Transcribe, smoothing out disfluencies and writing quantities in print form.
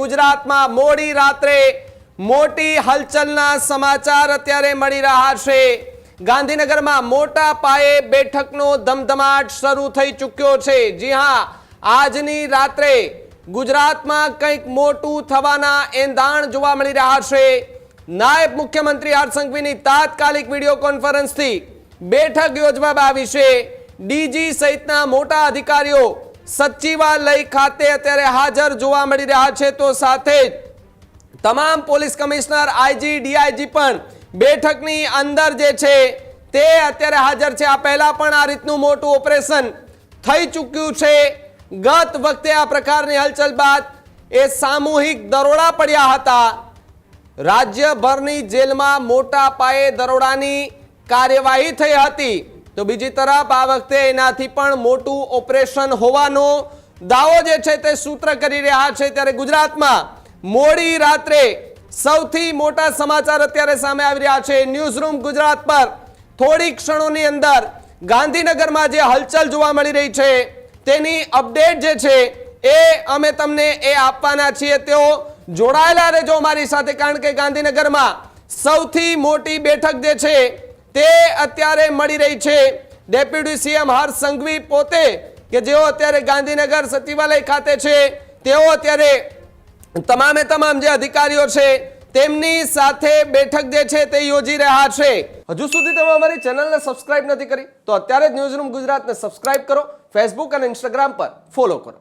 ગુજરાતમાં મોડી રાત્રે મોટી હલચલના સમાચાર અત્યારે મળી રહ્યા છે। ગાંધીનગરમાં મોટા પાયે બેઠકનો ધમધમાટ શરૂ થઈ ચૂક્યો છે। જી હા, આજની રાત્રે ગુજરાતમાં કંઈક મોટું થવાના એંધાણ જોવા મળી રહ્યા છે। નાયબ મુખ્યમંત્રી હર્ષ સંઘવીની તાત્કાલિક વિડીયો કોન્ફરન્સથી બેઠક યોજવામાં આવી છે। ડીજી સહિતના મોટા અધિકારીઓ સચિવાલય ખાતે અત્યારે હાજર જોવા મળી રહ્યા છે। તો સાથે જ તમામ પોલીસ કમિશનર, આઈજી, ડીઆઈજી પણ બેઠકની અંદર જે છે તે અત્યારે હાજર છે। આ પહેલા પણ આ રીતનું મોટું ઓપરેશન થઈ ચૂક્યું છે। ગત વખતે આ પ્રકારની હલચલ બાદ એ સામૂહિક દરોડા પડ્યા હતા। રાજ્યભરની જેલમાં મોટા પાયે દરોડાની કાર્યવાહી થઈ હતી। તો બીજી તરફ આ વખતે એનાથી પણ મોટું ઓપરેશન હોવાનો દાવો જે છે તે સૂત્ર કરી રહ્યા છે। ત્યારે ગુજરાતમાં મોડી રાત્રે સૌથી મોટા સમાચાર અત્યારે સામે આવી રહ્યા છે। ન્યૂઝ રૂમ ગુજરાત પર થોડી ક્ષણોની અંદર ગાંધીનગરમાં જે હલચલ જોવા મળી રહી છે તેની અપડેટ જે છે એ અમે તમને એ આપવાના છીએ। તેઓ જોડાયેલા રહેજો અમારી સાથે, કારણ કે ગાંધીનગરમાં સૌથી મોટી બેઠક જે છે તે અત્યારે મળી રહી છે। ડેપ્યુટી સીએમ હર્ષ સંઘવી પોતે કે જેઓ અત્યારે ગાંધીનગર સચિવાલય ખાતે છે, તેઓ અત્યારે તમામે તમામ જે અધિકારીઓ છે તેમની સાથે બેઠક જે છે તે યોજી રહ્યા છે। હજુ સુધી તમે અમારી ચેનલને સબસ્ક્રાઇબ નથી કરી તો અત્યારે જ ન્યૂઝ રૂમ ગુજરાતને સબસ્ક્રાઇબ કરો, ફેસબુક અને ઇન્સ્ટાગ્રામ પર ફોલો કરો।